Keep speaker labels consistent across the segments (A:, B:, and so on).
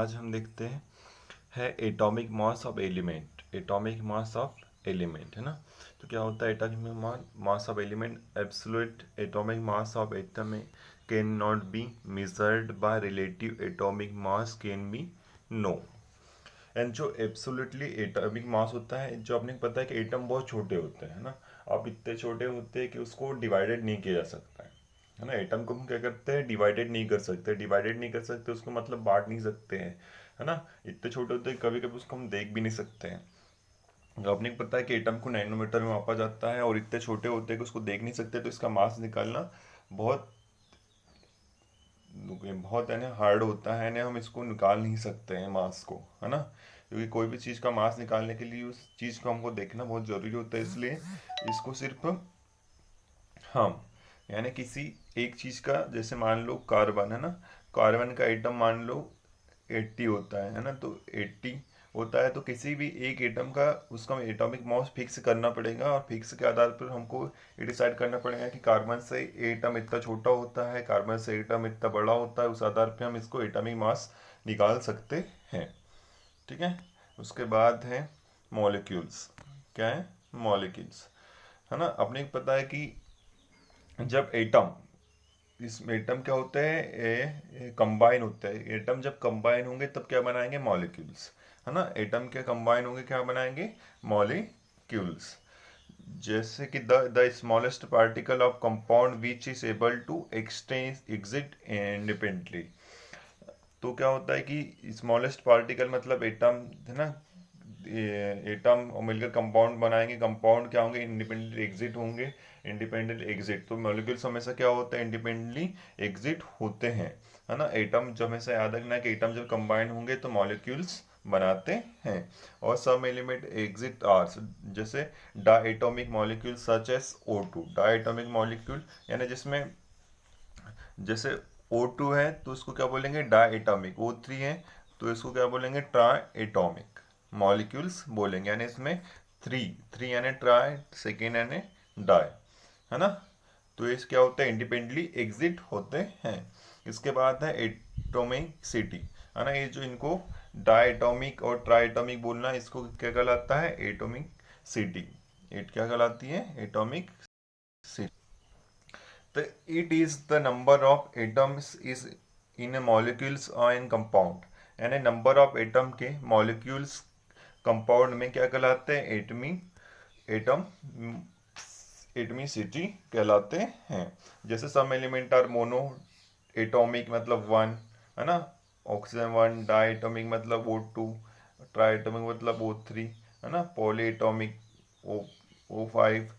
A: आज हम देखते हैं है atomic mass of element. Atomic mass of element है ना। तो क्या होता है atomic mass of element? Absolute atomic mass of atom can not be measured by relative atomic mass can be known. And जो एब्सोल्युटली एटॉमिक मास होता है, जो आपने पता है कि एटम बहुत छोटे होते हैं ना। अब इतने छोटे होते हैं कि उसको डिवाइडेड नहीं किया जा सकता है ना। एटम को हम क्या करते हैं, डिवाइडेड नहीं कर सकते। डिवाइडेड नहीं कर सकते उसको मतलब बांट नहीं सकते हैं, है ना। इतने छोटे होते हैं कभी कभी उसको हम देख भी नहीं सकते हैं। तो आपने पता है कि एटम को नैनोमीटर में मापा जाता है और इतने छोटे होते हैं कि उसको देख नहीं सकते। तो इसका मास निकालना बहुत बहुत है ना हार्ड होता है ना। हम इसको निकाल नहीं सकते हैं मास को, है ना। क्योंकि कोई भी चीज़ का मास निकालने के लिए उस चीज़ को हमको देखना बहुत ज़रूरी होता है। इसलिए इसको सिर्फ हम यानी किसी एक चीज़ का, जैसे मान लो कार्बन है ना। कार्बन का एटम मान लो 80 होता है ना। तो 80 होता है तो किसी भी एक एटम का उसका एटॉमिक मास फिक्स करना पड़ेगा और फिक्स के आधार पर हमको ये डिसाइड करना पड़ेगा कि कार्बन से एटम इतना छोटा होता है, कार्बन से एटम इतना बड़ा होता है। उस आधार पर हम इसको एटॉमिक मास निकाल सकते हैं। ठीक है। उसके बाद है मॉलिक्यूल्स। क्या है? मॉलिक्यूल्स, है ना। अपने को पता है कि जब एटम, इस एटम क्या होते हैं, कंबाइन होते हैं। एटम जब कंबाइन होंगे तब क्या बनाएंगे? मॉलिक्यूल्स, है ना। एटम के कंबाइन होंगे क्या बनाएंगे? मॉलिक्यूल्स। जैसे कि the smallest particle of compound which is able to extend exit independently. तो क्या होता है कि स्मॉलेस्ट पार्टिकल मतलब एटम, है ना। एटम मिलकर कंपाउंड बनाएंगे। कंपाउंड क्या होंगे? इंडिपेंडेंटली एग्जिट होंगे। इंडिपेंडेंट एग्जिट, तो मॉलिक्यूल्स हमेशा क्या होता है? इंडिपेंडेंटली एग्जिट होते हैं, है ना। एटम जब हमेशा याद रखना है कि एटम जब कंबाइन होंगे तो मॉलिक्यूल्स बनाते हैं। और सम एलिमेंट एग्जिट आर, जैसे diatomic molecule such as O2। Diatomic molecule यानी जिसमें जैसे O2 है तो उसको क्या बोलेंगे? डाएटॉमिक। O3 है तो इसको क्या बोलेंगे? ट्राएटॉमिक मॉलिक्यूल्स बोलेंगे। यानी इसमें थ्री थ्री यानी ट्राई, सेकेंड यानी डाई, है ना। तो ये क्या होता है? इंडिपेंडेंटली एग्जिट होते हैं। इसके बाद है एटॉमिक सिटी, है ना। ये जो इनको डाएटॉमिक और ट्राएटॉमिक बोलना, इसको क्या कहलाता है? Atomic city. एट क्या कहलाती है? Atomicity. तो it is the number of atoms is in a molecules और इन कंपाउंड। यानी नंबर ऑफ एटम के मॉलिक्यूल्स कंपाउंड में क्या कहलाते हैं? एटमी एटम एटमिसिटी कहलाते हैं। जैसे some element are mono atomic मतलब वन, है ना। Oxygen one. डाई एटॉमिक मतलब O2। ट्राई एटॉमिक मतलब O3, है ना। पॉली एटॉमिक O5,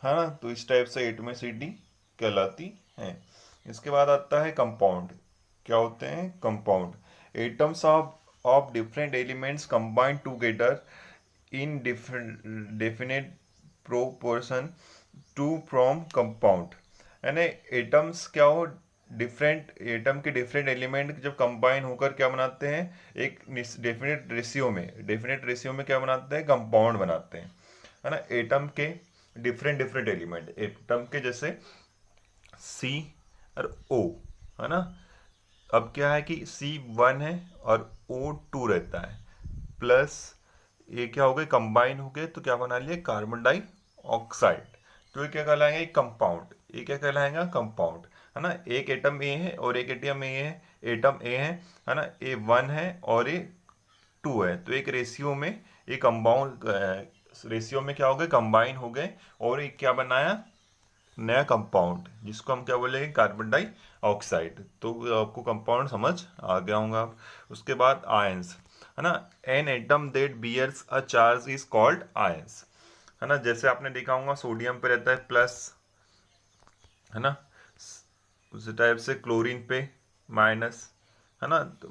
A: है ना। तो इस टाइप से एटमिसिटी कहलाती है। इसके बाद आता है कंपाउंड। क्या होते हैं? Compound atoms of different elements combined together in definite proportion to form compound. यानी एटम्स क्या हो, डिफरेंट एटम के डिफरेंट एलिमेंट जब कंबाइन होकर क्या बनाते हैं? एक डेफिनेट रेशियो में क्या बनाते हैं? कंपाउंड बनाते हैं, है ना। एटम के डिफरेंट डिफरेंट एलिमेंट, एटम के जैसे सी और ओ, है ना। अब क्या है कि C1 है और O2 रहता है, प्लस ये क्या हो गए? कंबाइन हो गए तो क्या बना लिए? Carbon dioxide. तो ये क्या कहलाएगा? एक कंपाउंड। ये क्या कहलाएगा? कंपाउंड, है ना। एक एटम ए है और एक एटम ए है। एटम ए है ना। A1 है और A2 है। तो एक रेशियो में ये कंपाउंड, रेशियो में क्या हो गए? कंबाइन हो गए और एक क्या बनाया? नया कंपाउंड, जिसको हम क्या बोलेंगे? Carbon dioxide. तो आपको कंपाउंड समझ आ गया होगा। उसके बाद आयंस, है ना। An atom that bears a charge is called ions, है ना। जैसे आपने देखा होगा सोडियम पे रहता है प्लस, है ना। उसी टाइप से क्लोरीन पे माइनस, है ना। तो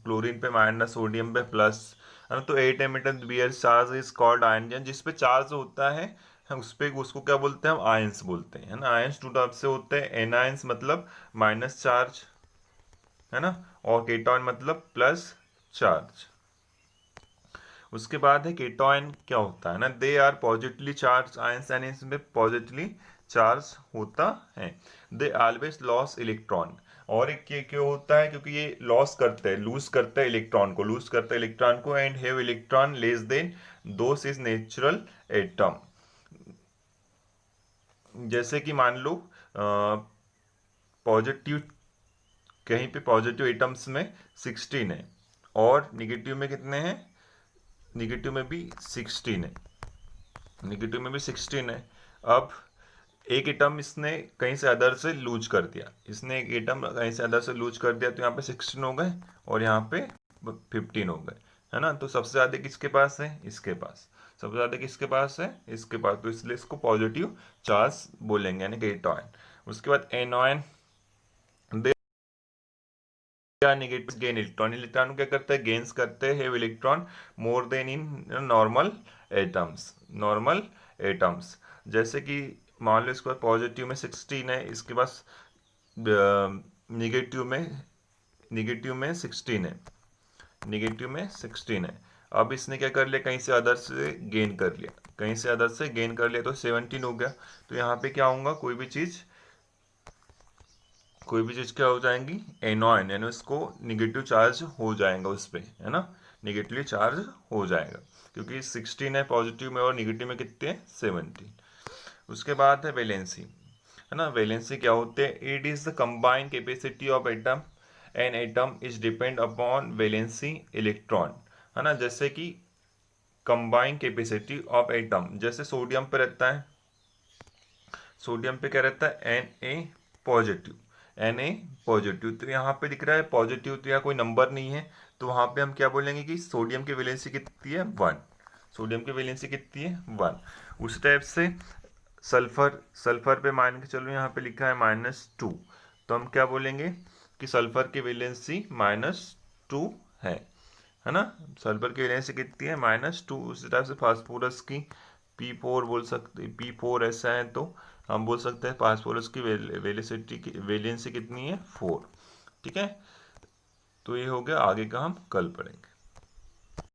A: क्लोरीन पे माइनस, सोडियम पे प्लस, है ना। तो at emitter bear charge is called ion. जिस पे चार्ज होता है हम उस पे उसको क्या बोलते हैं? हम आयंस बोलते हैं, है ना। आयंस टू टाइप से होते हैं। एनायंस मतलब माइनस चार्ज, है ना। और केटॉन मतलब प्लस चार्ज। उसके बाद है केटॉन क्या होता है ना। They are positively charged ions, यानी इसमें पॉजिटिवली चार्ज होता है। दे ऑलवेज लॉस इलेक्ट्रॉन, और एक ये क्यों होता है, क्योंकि ये लूज करते हैं इलेक्ट्रॉन को and have electron less than those is natural atom. जैसे कि मान लो पॉजिटिव, कहीं पे पॉजिटिव एटम्स में 16 है और निगेटिव में कितने हैं, निगेटिव में भी 16 है, निगेटिव में भी 16 है। अब एक एटम इसने कहीं से अदर से लूज कर दिया, इसने एक एटम कहीं से अदर से लूज कर दिया, तो यहाँ पे 16 हो गए और यहाँ पे 15 हो गए, है ना। तो सबसे ज्यादा किसके पास है, इसके पास, सबसे ज्यादा किसके पास है, इसके पास, तो इसलिए इसको पॉजिटिव चार्ज बोलेंगे, यानी कि एटॉन। उसके बाद एनॉन या नेगेटिव गेन इलेक्ट्रॉन, इलेक्ट्रॉन क्या करता है, गेन्स करते हैं electron more then in normal atoms, normal atoms. जैसे कि मान लो इसके पास पॉजिटिव में 16 है, इसके पास निगेटिव में 16 है, निगेटिव में 16 है। अब इसने क्या कर लिया, कहीं से अदर से गेन कर लिया, कहीं से अदर से गेन कर लिया, तो 17 हो गया। तो यहाँ पे क्या होगा, कोई भी चीज क्या हो जाएंगी, एनॉन, यानी उसको निगेटिव चार्ज हो जाएगा उस पे, है ना, निगेटिवली चार्ज हो जाएगा, क्योंकि 16 है पॉजिटिव में और निगेटिव में कितने हैं, 17। उसके बाद है वैलेंसी, है ना। वैलेंसी क्या होते हैं, it is the combined capacity of atom, an atom is depend upon valency electron, है ना। जैसे कि कंबाइंड कैपेसिटी ऑफ एटम, जैसे सोडियम पे रहता है, सोडियम पे क्या रहता है, पॉजिटिव, Na पॉजिटिव, तो यहाँ पे दिख रहा है पॉजिटिव, तो यहाँ कोई नंबर नहीं है, तो वहाँ पे हम क्या बोलेंगे कि सोडियम की वैलेंसी कितनी है, 1, सोडियम की वैलेंसी कितनी है, 1। उस टाइप से सल्फर, सल्फर पे मान के चलो यहाँ पे लिखा है -2, तो हम क्या बोलेंगे कि सल्फर की वैलेंसी -2 है ना। सल्फर की वैलेंसी कितनी है, -2। उसी तरह से फास्फोरस की P4 बोल सकते, P4 ऐसा है तो हम बोल सकते हैं फास्फोरस की वैलेंसी कितनी है, 4। ठीक है, तो ये हो गया, आगे का हम कल पढ़ेंगे।